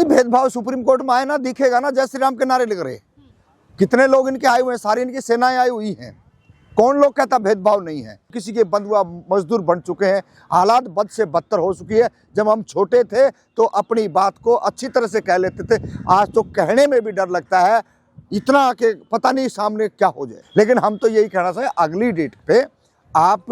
भेदभाव supreme court में आए ना, दिखेगा ना, जय श्री राम के नारे लग रहे। कितने लोग इनके आए हुए हैं, सारी इनकी सेनाएं आई हुई हैं। कौन लोग कहता भेदभाव नहीं है? किसी के बंधुआ मजदूर बन चुके हैं, हालात बद से बदतर हो चुकी है। जब हम छोटे थे तो अपनी बात को अच्छी तरह से कह लेते थे, आज तो कहने में भी डर लगता है, इतना कि पता नहीं सामने क्या हो जाए। लेकिन हम तो यही कहना चाहिए, अगली डेट पे आप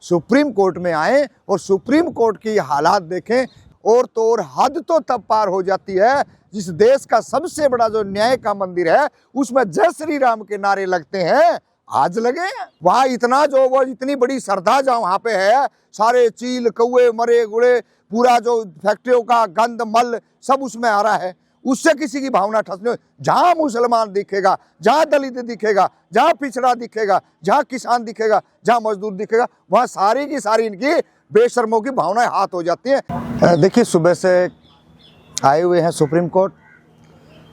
सुप्रीम कोर्ट में आए और सुप्रीम कोर्ट की हालात देखें। और तो और हद तो तब पार हो जाती है, जिस देश का सबसे बड़ा जो न्याय का मंदिर है उसमें जय श्री राम के नारे लगते हैं, आज लगे। वहां इतना जो वो इतनी बड़ी श्रद्धा जहाँ वहां पे है, सारे चील कौए मरे गुड़े, पूरा जो फैक्ट्रियों का गंद मल सब उसमें आ रहा है, उससे किसी की भावना ठस नहीं। जहां मुसलमान दिखेगा, जहां दलित दिखेगा, जहां पिछड़ा दिखेगा, जहां किसान दिखेगा, जहां मजदूर दिखेगा, वहां सारी की सारी इनकी बेशर्मों की भावनाएं हाथ हो जाती हैं। देखिए, सुबह से आए हुए हैं सुप्रीम कोर्ट,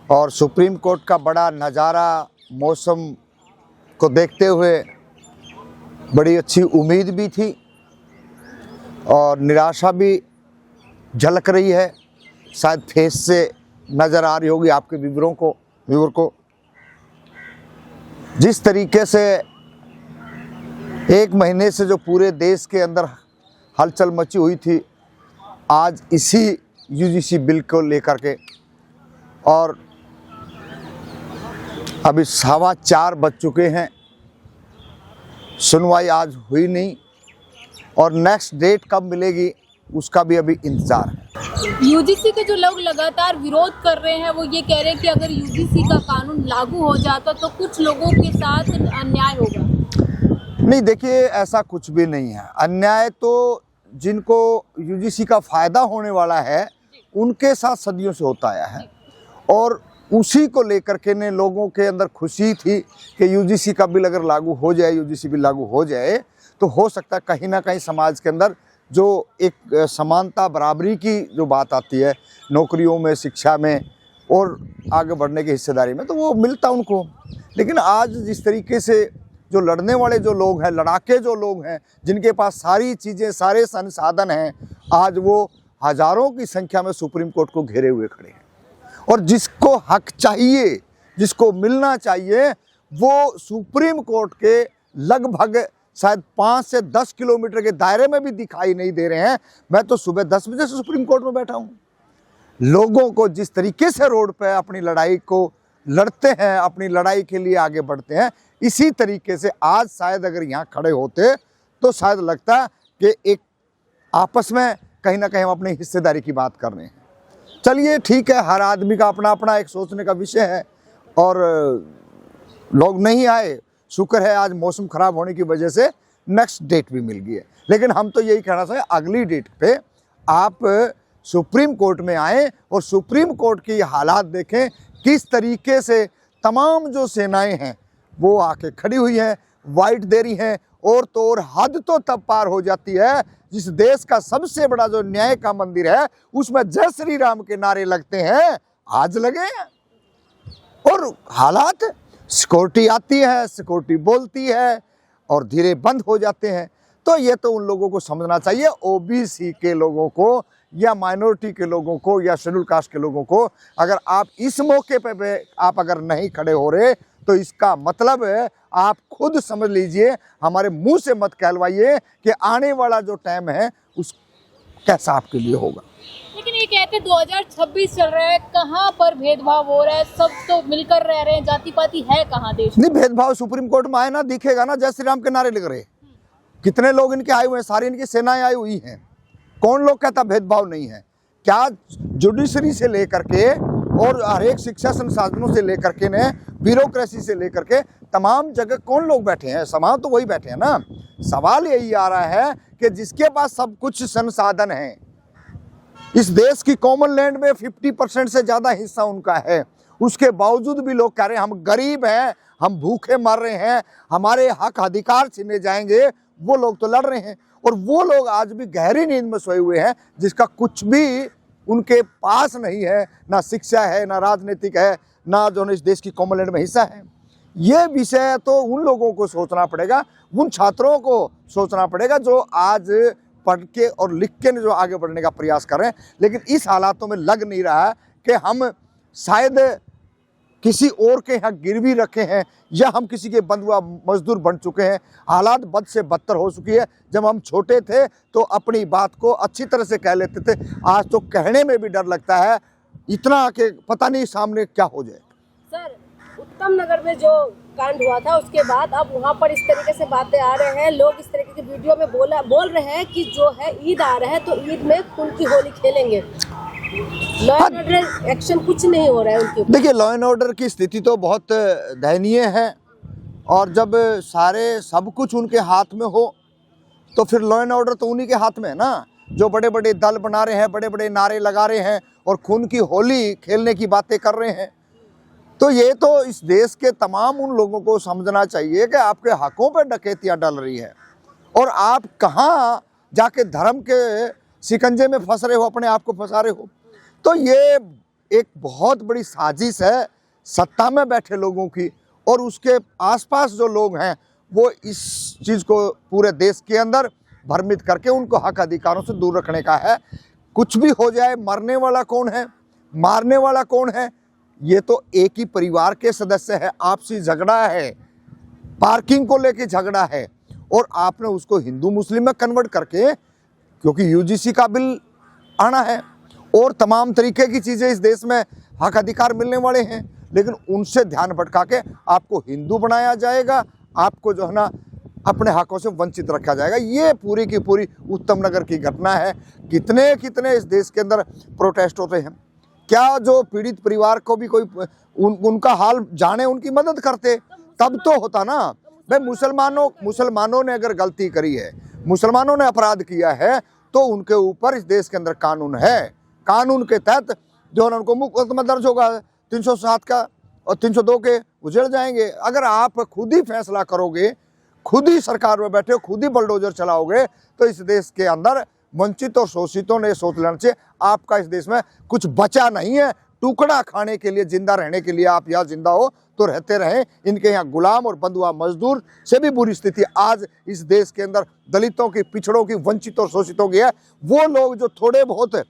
और सुप्रीम कोर्ट का बड़ा नज़ारा मौसम को देखते हुए बड़ी अच्छी उम्मीद भी थी और निराशा भी झलक रही है। शायद फेस से नज़र आ रही होगी आपके व्यूअर को। जिस तरीके से एक महीने से जो पूरे देश के अंदर हलचल मची हुई थी, आज इसी यूजीसी बिल को लेकर के, और अभी 4:15 बज चुके हैं, सुनवाई आज हुई नहीं, और नेक्स्ट डेट कब मिलेगी उसका भी अभी इंतजार है। यूजीसी के जो लोग लगातार विरोध कर रहे हैं, वो ये कह रहे हैं कि अगर यूजीसी का कानून लागू हो जाता तो कुछ लोगों के साथ अन्याय होगा। नहीं, देखिए, ऐसा कुछ भी नहीं है। अन्याय तो जिनको यूजीसी का फायदा होने वाला है उनके साथ सदियों से होता आया है, और उसी को लेकर के ने लोगों के अंदर खुशी थी कि यूजीसी का बिल अगर लागू हो जाए, यूजीसी बिल लागू हो जाए तो हो सकता है कहीं ना कहीं समाज के अंदर जो एक समानता बराबरी की जो बात आती है नौकरियों में, शिक्षा में और आगे बढ़ने की हिस्सेदारी में, तो वो मिलता उनको। लेकिन आज जिस तरीके से जो लड़ने वाले जो लोग हैं, लड़ाके जो लोग हैं, जिनके पास सारी चीज़ें, सारे संसाधन हैं, आज वो हज़ारों की संख्या में सुप्रीम कोर्ट को घेरे हुए खड़े हैं। और जिसको हक चाहिए, जिसको मिलना चाहिए, वो सुप्रीम कोर्ट के लगभग शायद 5 से 10 किलोमीटर के दायरे में भी दिखाई नहीं दे रहे हैं। मैं तो सुबह 10 बजे से सुप्रीम कोर्ट में बैठा हूँ। लोगों को जिस तरीके से रोड पे अपनी लड़ाई को लड़ते हैं, अपनी लड़ाई के लिए आगे बढ़ते हैं, इसी तरीके से आज शायद अगर यहाँ खड़े होते तो शायद लगता कि एक आपस में कहीं ना कहीं हम अपनी हिस्सेदारी की बात कर रहे हैं। चलिए, ठीक है, हर आदमी का अपना अपना एक सोचने का विषय है, और लोग नहीं आए, शुक्र है आज मौसम खराब होने की वजह से नेक्स्ट डेट भी मिल गई है। लेकिन हम तो यही कहना चाहिए, अगली डेट पे आप सुप्रीम कोर्ट में आए और सुप्रीम कोर्ट की हालात देखें, किस तरीके से तमाम जो सेनाएं हैं वो आके खड़ी हुई हैं, वाइट दे रही हैं। और तो और हद तो तब पार हो जाती है, जिस देश का सबसे बड़ा जो न्याय का मंदिर है उसमें जय श्री राम के नारे लगते हैं, आज लगे। और हालात, सिक्योरिटी आती है, सिक्योरिटी बोलती है और धीरे बंद हो जाते हैं। तो ये तो उन लोगों को समझना चाहिए, ओबीसी के लोगों को या माइनॉरिटी के लोगों को या शेड्यूल कास्ट के लोगों को। अगर आप इस मौके पे आप अगर नहीं खड़े हो रहे तो इसका मतलब है, आप खुद समझ लीजिए, हमारे मुंह से मत कहलवाइए कि आने वाला जो टाइम है उस कैसा आपके लिए होगा। लेकिन ये कहते 2026 चल रहा है, कहाँ पर भेदभाव हो रहा है? सब तो मिलकर रह रहे हैं, जाति पाति है कहाँ देश में? नहीं, भेदभाव सुप्रीम कोर्ट में आए ना, दिखेगा ना, जय श्री राम के नारे लग रहे। कितने लोग इनके आए हुए हैं, सारी इनकी सेनाएं आई हुई हैं। कौन लोग कहता भेदभाव नहीं है? क्या जुडिशरी से लेकर के और हर एक शिक्षा संसाधनों से लेकर के ने, ब्यूरोक्रेसी से लेकर के तमाम जगह कौन लोग बैठे हैं? सवाल तो वही बैठे हैं ना। सवाल यही आ रहा है कि जिसके पास सब कुछ संसाधन है, इस देश की कॉमन लैंड में 50% से ज़्यादा हिस्सा उनका है, उसके बावजूद भी लोग कह रहे हैं हम गरीब हैं, हम भूखे मर रहे हैं, हमारे हक अधिकार छीने जाएंगे। वो लोग तो लड़ रहे हैं, और वो लोग आज भी गहरी नींद में सोए हुए हैं, जिसका कुछ भी उनके पास नहीं है, ना शिक्षा है, ना राजनीतिक है, ना जो इस देश की कॉमन लैंड में हिस्सा है। ये विषय तो उन लोगों को सोचना पड़ेगा, उन छात्रों को सोचना पड़ेगा जो आज पढ़ के और लिख के जो आगे बढ़ने का प्रयास कर रहे हैं। लेकिन इस हालातों में लग नहीं रहा है कि हम शायद किसी और के यहाँ गिरवी रखे हैं या हम किसी के बंधुआ मजदूर बन चुके हैं। हालात बद से बदतर हो चुकी है। जब हम छोटे थे तो अपनी बात को अच्छी तरह से कह लेते थे, आज तो कहने में भी डर लगता है इतना कि पता नहीं सामने क्या हो जाए। सर, उत्तम नगर में जो कांड हुआ था उसके बाद अब वहाँ पर इस तरीके से बातें आ रहे हैं, लोग इस तरीके की वीडियो में बोल रहे हैं कि जो है ईद आ रहा है तो ईद में खून की होली खेलेंगे। लॉ एंड ऑर्डर एक्शन कुछ नहीं हो रहा है उनके ऊपर। देखिए, लॉ एंड ऑर्डर की स्थिति तो बहुत दयनीय है और जब सारे सब कुछ उनके हाथ में हो तो फिर लॉ एंड ऑर्डर तो उन्हीं के हाथ में है ना। जो बड़े बड़े दल बना रहे हैं, बड़े बड़े नारे लगा रहे हैं और खून की होली खेलने की बातें कर रहे हैं, तो ये तो इस देश के तमाम उन लोगों को समझना चाहिए कि आपके हकों पर डकैतियाँ डल रही है और आप कहाँ जाके धर्म के शिकंजे में फंस रहे हो, अपने आप को फंसा रहे हो। तो ये एक बहुत बड़ी साजिश है सत्ता में बैठे लोगों की और उसके आसपास जो लोग हैं वो इस चीज़ को पूरे देश के अंदर भ्रमित करके उनको हक अधिकारों से दूर रखने का है। कुछ भी हो जाए, मरने वाला कौन है, मारने वाला कौन है, ये तो एक ही परिवार के सदस्य है। आपसी झगड़ा है, पार्किंग को लेके झगड़ा है और आपने उसको हिंदू मुस्लिम में कन्वर्ट करके, क्योंकि यूजीसी का बिल आना है और तमाम तरीके की चीज़ें इस देश में हक अधिकार मिलने वाले हैं, लेकिन उनसे ध्यान भटका के आपको हिंदू बनाया जाएगा, आपको जो है ना अपने हकों से वंचित रखा जाएगा। ये पूरी की पूरी उत्तम नगर की घटना है। कितने कितने इस देश के अंदर प्रोटेस्ट होते हैं, क्या जो पीड़ित परिवार को भी कोई उनका हाल जाने, उनकी मदद करते तब तो होता ना। भाई मुसलमानों ने अगर गलती करी है, मुसलमानों ने अपराध किया है तो उनके ऊपर इस देश के अंदर कानून है। कानून के तहत जो है उनको मुकदमा दर्ज होगा 307 का और 302 के उजड़ जाएंगे। अगर आप खुद ही फैसला करोगे, खुद ही सरकार में बैठे हो, खुद ही बलडोजर चलाओगे, तो इस देश के अंदर वंचित और शोषितों ने सोच लेना चाहिए आपका इस देश में कुछ बचा नहीं है। टुकड़ा खाने के लिए, जिंदा रहने के लिए आप यहाँ जिंदा हो तो रहते रहें। इनके यहाँ गुलाम और बंधुआ मजदूर से भी बुरी स्थिति आज इस देश के अंदर दलितों की, पिछड़ों की, वंचित और शोषितों की है। वो लोग जो थोड़े बहुत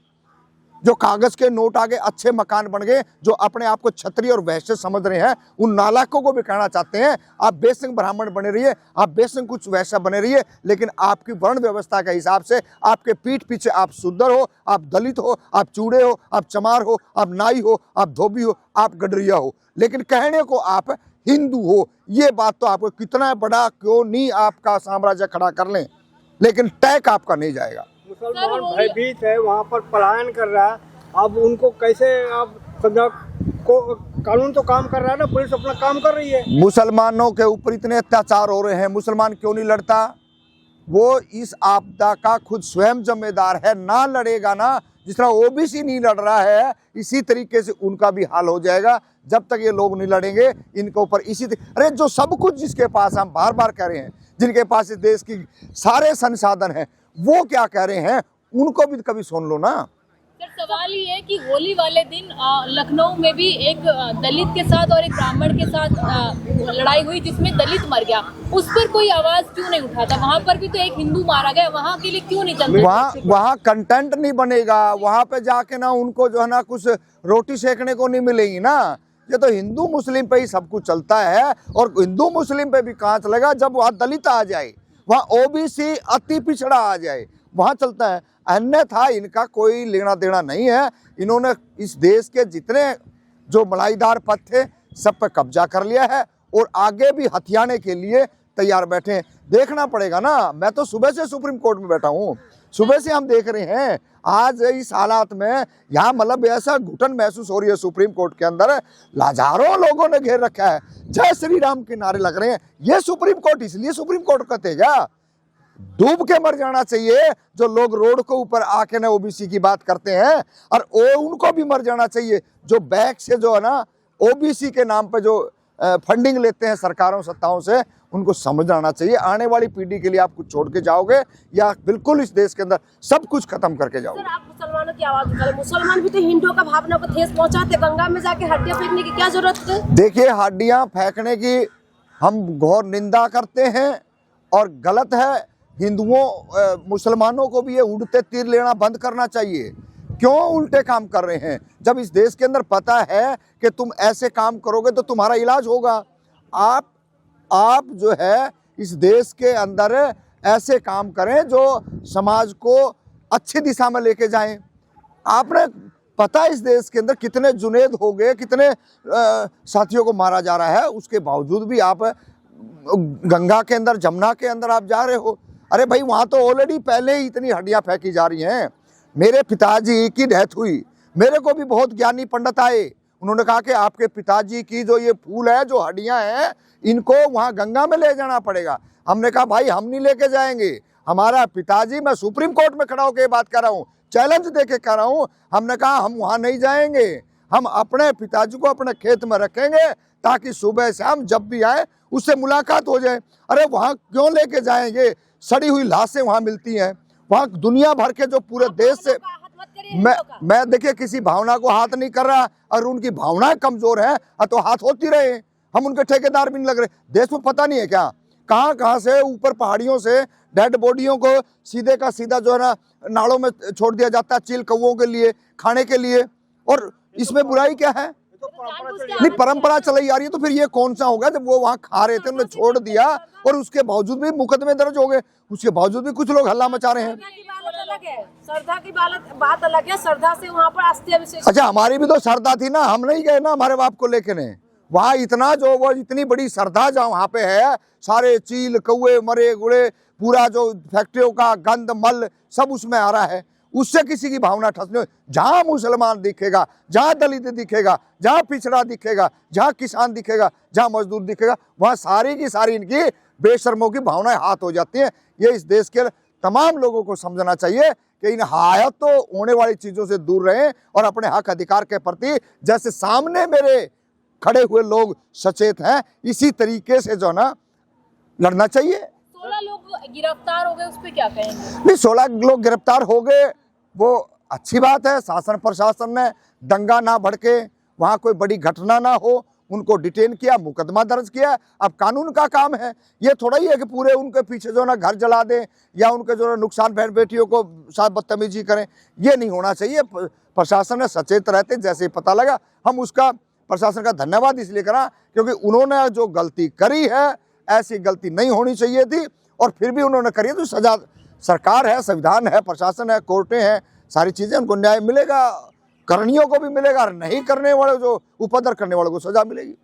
जो कागज के नोट आगे अच्छे मकान बन गए, जो अपने आप को क्षत्रिय और वैश्य समझ रहे हैं, उन नालायकों को भी कहना चाहते हैं आप बेशक ब्राह्मण बने रहिए, आप बेशक कुछ वैश्य बने रहिए, लेकिन आपकी वर्ण व्यवस्था के हिसाब से आपके पीठ पीछे आप शूद्र हो, आप दलित हो, आप चूड़े हो, आप चमार हो, आप नाई हो, आप धोबी हो, आप गडरिया हो, लेकिन कहने को आप हिंदू हो। ये बात तो आपको कितना बड़ा क्यों नहीं आपका साम्राज्य खड़ा कर लें, लेकिन टैग आपका नहीं जाएगा। मुसलमान भयभीत है, वहाँ पर पलायन कर रहा है। अब उनको कैसे आप समझा को, कानून तो काम कर रहा है ना, पुलिस अपना काम कर रही है। मुसलमानों के ऊपर इतने अत्याचार हो रहे हैं, मुसलमान क्यों नहीं लड़ता? वो इस आपदा का खुद स्वयं जिम्मेदार है। ना लड़ेगा ना, जिस तरह ओबीसी नहीं लड़ रहा है, इसी तरीके से उनका भी हाल हो जाएगा। जब तक ये लोग नहीं लड़ेंगे इनके ऊपर अरे जो सब कुछ जिसके पास, हम बार बार कह रहे हैं, जिनके पास इस देश की सारे संसाधन हैं, वो क्या कह रहे हैं, उनको भी कभी सुन लो ना। सर, सवाल ये है कि होली वाले दिन लखनऊ में भी एक दलित के साथ और एक ब्राह्मण के साथ लड़ाई हुई जिसमें दलित मर गया, उस पर कोई आवाज क्यों नहीं उठाता? वहाँ पर भी तो एक हिंदू मारा गया, वहाँ के लिए क्यों नहीं चलता? वहाँ कंटेंट नहीं बनेगा, वहाँ पे जाके ना उनको जो है ना कुछ रोटी सेकने को नहीं मिलेगी ना। ये तो हिंदू मुस्लिम पे ही सब कुछ चलता है और हिंदू मुस्लिम पे भी कहाँ चलेगा जब वहाँ दलित आ जाए, वहाँ ओबीसी अति पिछड़ा आ जाए, वहाँ चलता है। अन्यथा इनका कोई लेना देना नहीं है। इन्होंने इस देश के जितने जो मलाईदार पद थे सब पे कब्जा कर लिया है और आगे भी हथियाने के लिए तैयार बैठे हैं। देखना पड़ेगा ना। मैं तो सुबह से सुप्रीम कोर्ट में बैठा हूँ, सुबह से हम देख रहे हैं। आज इस हालात में यहाँ मतलब ऐसा घुटन महसूस हो रही है सुप्रीम कोर्ट के अंदर, हजारों लोगों ने घेर रखा है, जय श्री राम के नारे लग रहे हैं। ये सुप्रीम कोर्ट इसलिए सुप्रीम कोर्ट कहते हैं क्या? डूब के मर जाना चाहिए जो लोग रोड के ऊपर आके ना ओबीसी की बात करते हैं, और उनको भी मर जाना चाहिए जो बैक से जो है ना ओबीसी के नाम पे जो फंडिंग लेते हैं सरकारों सत्ताओं से, उनको समझ आना चाहिए। आने वाली पीढ़ी के लिए आप कुछ छोड़ के जाओगे या बिल्कुल इस देश के अंदर सब कुछ खत्म करके जाओगे? सर, आप मुसलमानों की आवाज उठा रहे, मुसलमान भी तो हिंदुओं का भावना को ठेस पहुंचाते, गंगा में जाके हड्डियां फेंकने की क्या जरूरत है? देखिए, हड्डियां फेंकने की हम घोर निंदा करते हैं और गलत है। हिंदुओं मुसलमानों को भी ये उड़ते तीर लेना बंद करना चाहिए। क्यों उल्टे काम कर रहे हैं? जब इस देश के अंदर पता है कि तुम ऐसे काम करोगे तो तुम्हारा इलाज होगा। आप जो है इस देश के अंदर ऐसे काम करें जो समाज को अच्छी दिशा में लेके जाएं। आपने पता है इस देश के अंदर कितने जुनेद हो गए, कितने साथियों को मारा जा रहा है, उसके बावजूद भी आप गंगा के अंदर, जमुना के अंदर आप जा रहे हो। अरे भाई, वहाँ तो ऑलरेडी पहले ही इतनी हड्डियाँ फेंकी जा रही हैं। मेरे पिताजी की डेथ हुई, मेरे को भी बहुत ज्ञानी पंडित आए, उन्होंने कहा कि आपके पिताजी की जो ये फूल है, जो हड्डियाँ हैं, इनको वहाँ गंगा में ले जाना पड़ेगा। हमने कहा भाई हम नहीं लेके जाएंगे, हमारा पिताजी, मैं सुप्रीम कोर्ट में खड़ा होकर ये बात कर रहा हूँ, चैलेंज दे के कह रहा हूँ, हमने कहा हम वहाँ नहीं जाएंगे, हम अपने पिताजी को अपने खेत में रखेंगे ताकि सुबह शाम जब भी आए उससे मुलाकात हो जाए। अरे वहाँ क्यों लेके जाएंगे? सड़ी हुई लाशें वहाँ मिलती हैं, वहाँ दुनिया भर के जो पूरे देश से, मैं देखिए किसी भावना को हाथ नहीं कर रहा, और उनकी भावनाएं कमजोर है तो हाथ होती रहे, हम उनके ठेकेदार भी नहीं लग रहे। देश में पता नहीं है क्या कहाँ से ऊपर पहाड़ियों से डेड बॉडियों को सीधे का सीधा जो है ना नालों में छोड़ दिया जाता है, चील कौवों के लिए, खाने के लिए। और इसमें बुराई क्या है? नहीं, परंपरा चलाई आ रही है, तो फिर ये कौन सा होगा? जब वो वहाँ खा रहे थे, उन्होंने छोड़ दिया और उसके बावजूद भी मुकदमे दर्ज हो गए, उसके बावजूद भी कुछ लोग हल्ला मचा रहे हैं। श्रद्धा की बात अलग है, श्रद्धा से वहाँ पर अस्थि अभिषेक। अच्छा, हमारी भी तो श्रद्धा थी ना, हम नहीं गए ना हमारे बाप को लेके ने वहाँ। इतना जो वो इतनी बड़ी श्रद्धा जहाँ वहाँ पे है, सारे चील कौवे मरे गुड़े, पूरा जो फैक्ट्रियों का गंद मल सब उसमें आ रहा है, उससे किसी की भावना ठस नहीं। जहाँ मुसलमान दिखेगा, जहाँ दलित दिखेगा, जहाँ पिछड़ा दिखेगा, जहाँ किसान दिखेगा, जहाँ मजदूर दिखेगा, वहाँ सारी की सारी इनकी बेशर्मों की भावनाएं हाथ हो जाती हैं। ये इस देश के तमाम लोगों को समझना चाहिए कि इन हायत तो होने वाली चीजों से दूर रहें और अपने हक अधिकार के प्रति, जैसे सामने मेरे खड़े हुए लोग सचेत हैं, इसी तरीके से जो ना लड़ना चाहिए। 16 लोग गिरफ्तार हो गए, उस पर क्या कहेंगे? नहीं, 16 लोग गिरफ्तार हो गए, वो अच्छी बात है। शासन प्रशासन ने दंगा ना भड़के, वहाँ कोई बड़ी घटना ना हो, उनको डिटेन किया, मुकदमा दर्ज किया। अब कानून का काम है, ये थोड़ा ही है कि पूरे उनके पीछे जो ना घर जला दें या उनके जो नुकसान बहन बेटियों को साथ बदतमीजी करें, ये नहीं होना चाहिए। प्रशासन ने सचेत रहते जैसे ही पता लगा, हम उसका प्रशासन का धन्यवाद इसलिए करा क्योंकि उन्होंने जो गलती करी है, ऐसी गलती नहीं होनी चाहिए थी, और फिर भी उन्होंने करी है तो सजा, सरकार है, संविधान है, प्रशासन है, कोर्टें हैं, सारी चीजें, उनको न्याय मिलेगा, करणियों को भी मिलेगा, और नहीं करने वाले जो उपद्रव करने वालों को सजा मिलेगी।